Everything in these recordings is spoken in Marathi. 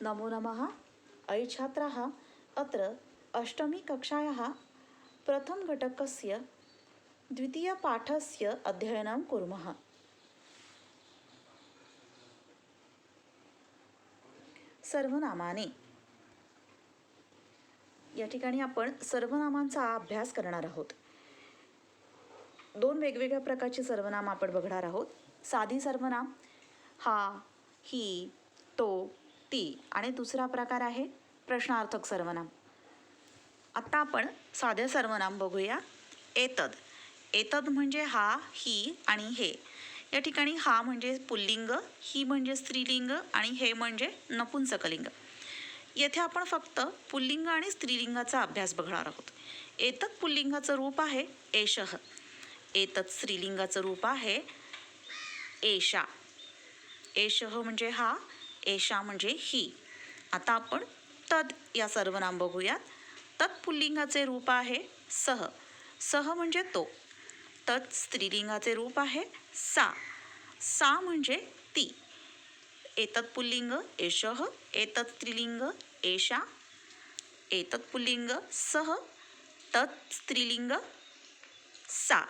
नमो नमः। अयि छात्राः, अत्र अष्टमीकक्षायाः प्रथमघटकस्य द्वितीयपाठस्य अध्ययनं कुर्मः। सर्वनामाने। या ठिकाणी आपण सर्वनामांचा अभ्यास करणार आहोत. दोन वेगवेगळ्या प्रकारची सर्वनाम आपण बघणार आहोत. साधी सर्वनाम, हा, ही, तो, ती, आणि दुसरा प्रकार आहे प्रश्नार्थक सर्वनाम. आता आपण साधे सर्वनाम बघूया. एतद. एतद म्हणजे हा, ही आणि हे. या ठिकाणी हा म्हणजे पुल्लिंग, ही म्हणजे स्त्रीलिंग आणि हे म्हणजे नपुंसकलिंग. येथे आपण फक्त पुल्लिंग आणि स्त्रीलिंगाचा अभ्यास बघणार आहोत. एतद पुल्लिंगाचं रूप आहे एषः. एतद स्त्रीलिंगाचं रूप आहे एषा. एषः म्हणजे हा, एषा म्हणजे ही. आता आपण तद या सर्वनाम बघूयात. तत् पुल्लिंगाचे रूप आहे सह. सह म्हणजे तो. तत् स्त्रीलिंगाचे रूप आहे सा. सा म्हणजे ती. एतत् पुल्लिंग एषः, एतत् स्त्रीलिंग एषा, एतत् पुल्लिंग सह, तत् स्त्रीलिंग सा.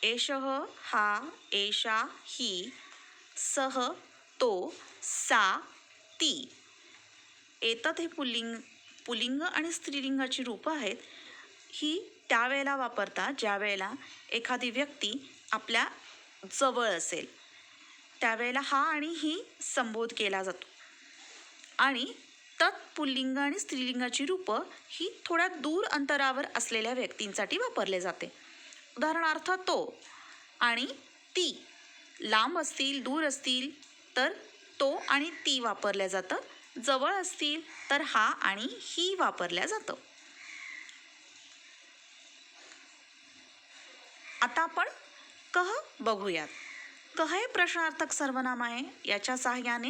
एषः, हा, एषा, ही, सह, तो, सा, ती. एतत् हे पुल्लिंग आणि स्त्रीलिंगाची रूपं आहेत. ही त्यावेळेला वापरतात ज्या वेळेला एखादी व्यक्ती आपल्या जवळ असेल, त्यावेळेला हा आणि ही संबोध केला जातो. आणि तत् पुल्लिंग आणि स्त्रीलिंगाची रूपं ही थोड्या दूर अंतरावर असलेल्या व्यक्तींसाठी वापरले जाते. उदाहरणार्थ तो आणि ती. लांब असतील, दूर असतील तर तो आणि ती वापरल्या जातं. जवळ असतील तर हा आणि ही वापरल्या जातं. आता आपण कह बघूयात. कह हे प्रश्नार्थक सर्वनाम आहे. याच्या साहाय्याने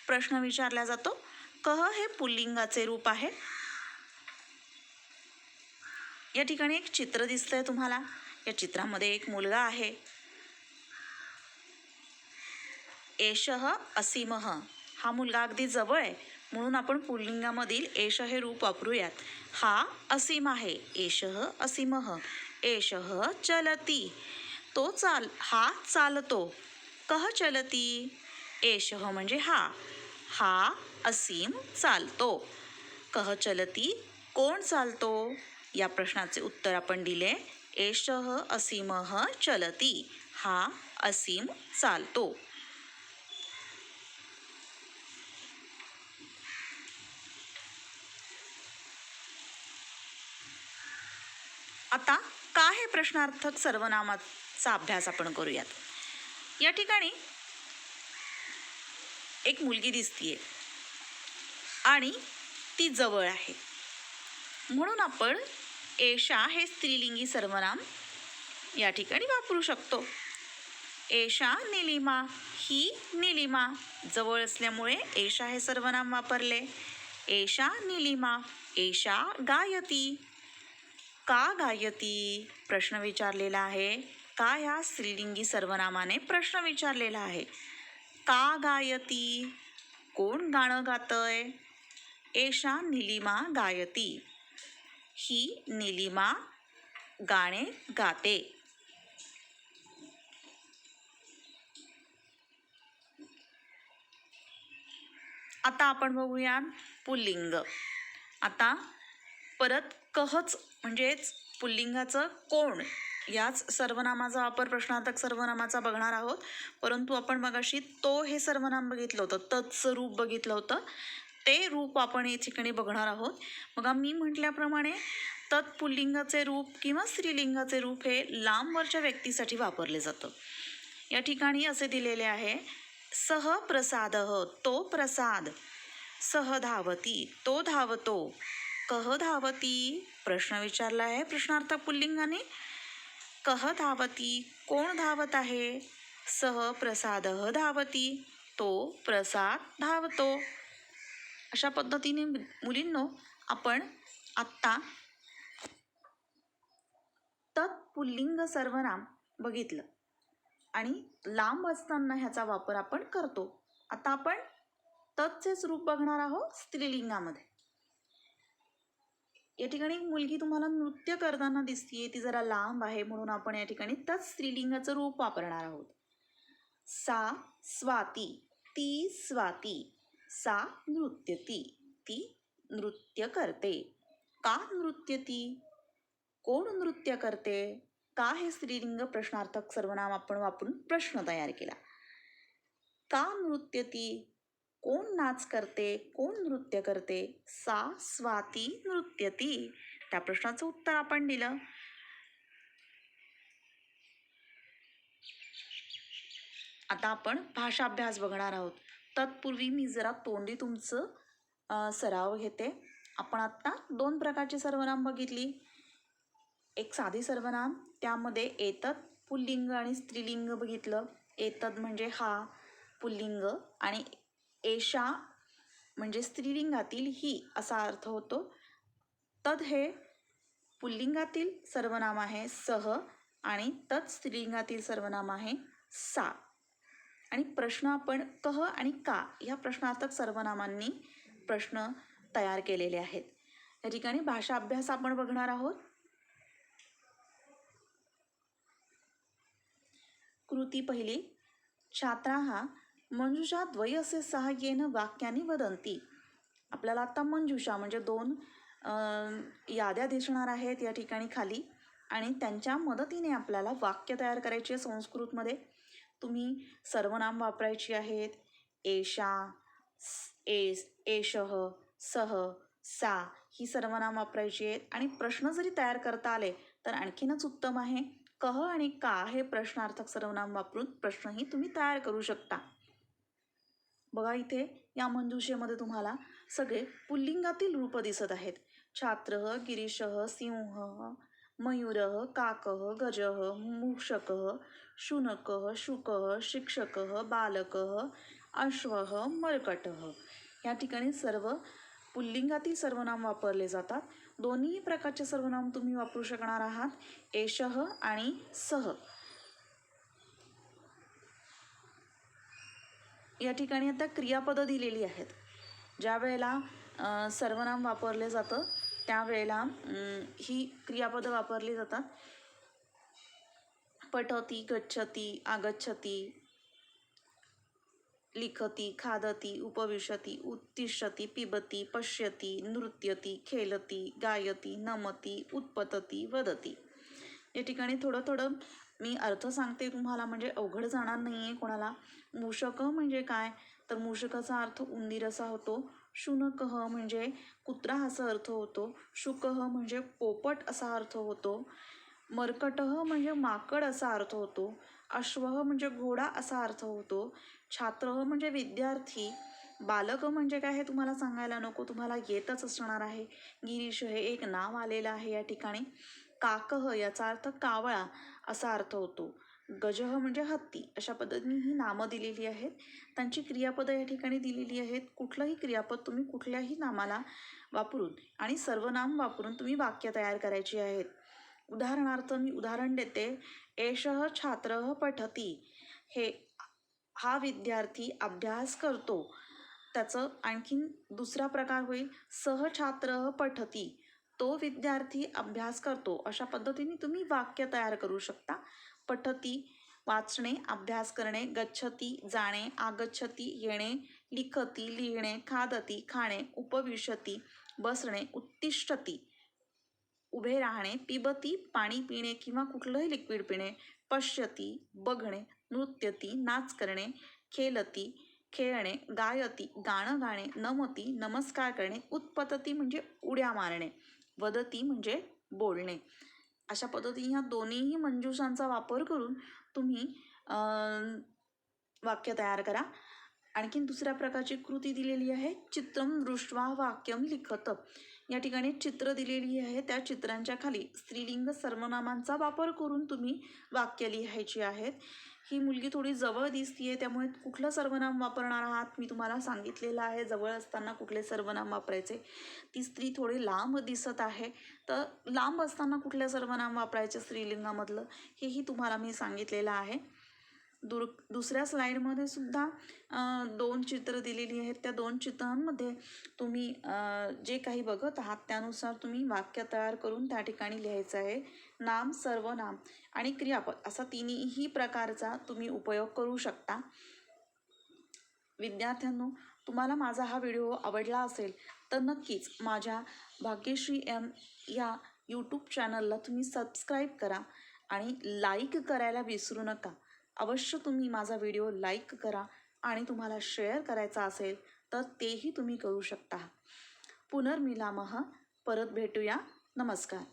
प्रश्न विचारला जातो. कह हे पुल्लिंगाचे रूप आहे. या ठिकाणी एक चित्र दिसतंय तुम्हाला. या चित्रामध्ये एक मुलगा आहे. एषः असीमः. हा मुलगा अगदी जवळ आहे म्हणून आपण पुल्लिंगामधील एष हे रूप वापरूयात. हा असीम आहे. एषः असीमः. एषः चलती. हा चालतो. कह चलती. एषः म्हणजे हा. हा असीम चालतो. कह चलती. कोण चालतो. या प्रश्नाचे उत्तर आपण दिले. एषः असीमः चलती. हा असीम चालतो. आता का हे प्रश्नार्थक सर्वनामाचा अभ्यास आपण करूयात. या ठिकाणी एक मुलगी दिसतीये आणि ती जवळ आहे म्हणून आपण एषा हे स्त्रीलिंगी सर्वनाम या ठिकाणी वापरू शकतो. एषा निलिमा. ही निलिमा. जवळ असल्यामुळे एषा हे सर्वनाम वापरले. एषा निलिमा. एषा गायती. का गायती प्रश्न विचारलेला आहे. का या स्त्रीलिंगी सर्वनामाने प्रश्न विचारलेला आहे. का गायती. कोण गाणं गातंय. एषा निलिमा गायती. ही निलिमा गाणे गाते. आता आपण बघूया पुल्लिंग. आता परत कहच म्हणजेच पुल्लिंगाचं कोण याच सर्वनामाचा वापर प्रश्नार्थक सर्वनामाचा बघणार आहोत. परंतु आपण मगाशी तो हे सर्वनाम बघितलं होतं, तत्चं रूप बघितलं होतं, ते रूप आपण या ठिकाणी बघणार आहोत. मग मी म्हटल्याप्रमाणे तत्पुल्लिंगाचे रूप किंवा स्त्रीलिंगाचे रूप हे लांबवरच्या व्यक्तीसाठी वापरले जातं. या ठिकाणी असे दिलेले आहे. सह प्रसादः. तो प्रसाद. सह धावती. तो धावतो. कह धावती. प्रश्न विचारला आहे प्रश्नार्थक पुल्लिंगाने. कह धावती. कोण धावत आहे. सह प्रसादः धावती. तो प्रसाद धावतो. अशा पद्धतीने मुलींनो आपण आत्ता तत्पुल्लिंग सर्वनाम बघितलं आणि लांब असताना ह्याचा वापर आपण करतो. आता आपण तत्चेच रूप बघणार आहोत स्त्रीलिंगामध्ये. या ठिकाणी मुलगी तुम्हाला नृत्य करताना दिसतीये, ती जरा लांब आहे म्हणून आपण या ठिकाणी तत् स्त्रीलिंगाचं रूप वापरणार आहोत. सा स्वाती, ती स्वाती, सा नृत्यती, ती नृत्य करते. का नृत्यती? कोण नृत्य करते? का हे स्त्रीलिंग प्रश्नार्थक सर्वनाम आपण वापरून प्रश्न तयार केला. का नृत्यती? कोण नाच करते? कोण नृत्य करते? सा स्वाती नृत्यती. त्या प्रश्नाचं उत्तर आपण दिलं. आता आपण भाषाभ्यास बघणार आहोत. तत्पूर्वी मी जरा तोंडी तुमचं सराव घेते. आपण आता 2 प्रकारची सर्वनाम बघितली. एक साधी सर्वनाम, त्यामध्ये एतत् पुल्लिंग आणि स्त्रीलिंग बघितलं. एतद म्हणजे हा पुल्लिंग आणि एषा म्हणजे स्त्रीलिंगातील ही असा अर्थ होतो. तद हे पुल्लिंगातील सर्वनाम आहे सह आणि तत् स्त्रीलिंगातील सर्वनाम आहे सा. आणि प्रश्न आपण कह आणि का या प्रश्नार्थक सर्वनामांनी प्रश्न तयार केलेले आहेत. या ठिकाणी भाषा अभ्यास आपण बघणार आहोत. कृती पहिली. छात्राः मंजुषा द्वयस्य साहाय्येन वाक्यानि वदन्ति. आपल्याला आता मंजुषा म्हणजे 2 याद्या दिसणार आहेत या ठिकाणी खाली आणि त्यांच्या मदतीने आपल्याला वाक्य तयार करायची आहे. संस्कृतमध्ये तुम्ही सर्वनाम वापरायची आहेत. एषा, एस, एषः, सह, सा ही सर्वनाम वापरायची आहेत. आणि प्रश्न जरी तयार करता आले तर आणखीनच उत्तम आहे. कह आणि का हे प्रश्नार्थक सर्वनाम वापरून प्रश्नही तुम्ही तयार करू शकता. बघा इथे या मंजुषेमध्ये तुम्हाला सगळे पुल्लिंगातील रूप दिसत आहेत. छात्रः, गिरीशः, सिंहः, मयूरः, काकः, गजः, मूषकः, शुनकः, शुकः, शिक्षकः, बालकः, अश्वः, मर्कटः. या ठिकाणी सर्व पुल्लिंगातील सर्वनाम वापरले जातात. दोन्ही प्रकारचे सर्वनाम तुम्ही वापरू शकणार आहात. एषः आणि सह. या ठिकाणी आता क्रियापदं दिलेली आहेत. ज्या वेळेला सर्वनाम वापरले जातं त्यावेळेला ही क्रियापदं वापरली जातात. पठती, गच्छती, आगच्छती, लिखती, खादती, उपविशती, उत्तिष्ठती, पिबती, पश्यती, नृत्यती, खेलती, गायती, नमती, उत्पतती, वदती. या ठिकाणी थोडं मी अर्थ सांगते तुम्हाला, म्हणजे अवघड जाणार नाही आहे कोणाला. मूषक म्हणजे काय तर मूषकाचा अर्थ उंदीर असा होतो. शुनकः म्हणजे कुत्रा असा अर्थ होतो. शुकः म्हणजे पोपट असा अर्थ होतो. मर्कटः म्हणजे माकड असा अर्थ होतो. अश्वः म्हणजे घोडा असा अर्थ होतो. छात्रः म्हणजे विद्यार्थी. बालक म्हणजे काय हे तुम्हाला सांगायला नको, तुम्हाला येतच असणार आहे. गिरीश हे एक नाव आलेलं आहे या ठिकाणी. काकः याचा अर्थ कावळा असा अर्थ होतो. गजः म्हणजे हत्ती. अशा पद्धतीने ही नामं दिलेली आहेत. त्यांची क्रियापदं या ठिकाणी दिलेली आहेत. कुठलंही क्रियापद तुम्ही कुठल्याही नामाला वापरून आणि सर्वनाम वापरून तुम्ही वाक्य तयार करायची आहेत. उदाहरणार्थ मी उदाहरण देते. एषः छात्रः पठती. हा विद्यार्थी अभ्यास करतो. त्याचं आणखीन दुसरा प्रकार होईल सह छात्रः पठती. तो विद्यार्थी अभ्यास करतो. अशा पद्धतीने तुम्ही वाक्य तयार करू शकता. पठती वाचणे, अभ्यास करणे. गच्छती जाणे, आगच्छती येणे, लिखती लिहिणे, खादती खाणे, उपविशती बसणे, उत्तिष्ठती उभे राहणे, पिबती पाणी पिणे किंवा कुठलंही लिक्विड पिणे, पश्यती बघणे, नृत्यती नाच करणे, खेलती खेळणे, गायती गाणं गाणे, नमती नमस्कार करणे, उत्पतती म्हणजे उड्या मारणे, वदती म्हणजे बोलणे. अशा पद्धतीने ह्या दोन्हीही मंजुषांचा वापर करून तुम्ही वाक्य तयार करा. आणखीन दुसऱ्या प्रकारची कृती दिलेली आहे. चित्रम दृष्ट्वा वाक्यम लिखत. या ठिकाणी चित्र दिलेली आहे. त्या चित्रांच्या खाली स्त्रीलिंग सर्वनामांचा वापर करून तुम्ही वाक्य लिहायची आहेत. ही मुलगी थोडी जवळ दिसतीये त्यामुळे कुठलं सर्वनाम वापरणार आहात मी तुम्हाला सांगितलेलं आहे. जवळ असताना कुठले सर्वनाम वापरायचे. ती स्त्री थोडी लांब दिसत आहे तर लांब असताना कुठलं सर्वनाम वापरायचे स्त्रीलिंगामधलं हेही तुम्हाला मी सांगितलेलं आहे. दुसऱ्या स्लाईडमध्ये सुद्धा 2 चित्र दिलेली आहेत. त्या 2 चित्रांमध्ये तुम्ही जे काही बघत आहात त्यानुसार तुम्ही वाक्य तयार करून त्या ठिकाणी लिहायचं आहे. नाम, सर्वनाम आणि क्रियापद असा तिन्ही प्रकारचा तुम्ही उपयोग करू शकता. विद्यार्थ्यांनो, तुम्हाला माझा हा व्हिडिओ आवडला असेल तर नक्कीच माझ्या भाग्यश्री एम या यूट्यूब चॅनलला तुम्ही सबस्क्राईब करा आणि लाईक करायला विसरू नका. अवश्य तुम्ही माझा व्हिडिओ लाईक करा आणि तुम्हाला शेअर करायचा असेल तर तेही तुम्ही करू शकता. पुनर्मिलामः, परत भेटूया. नमस्कार.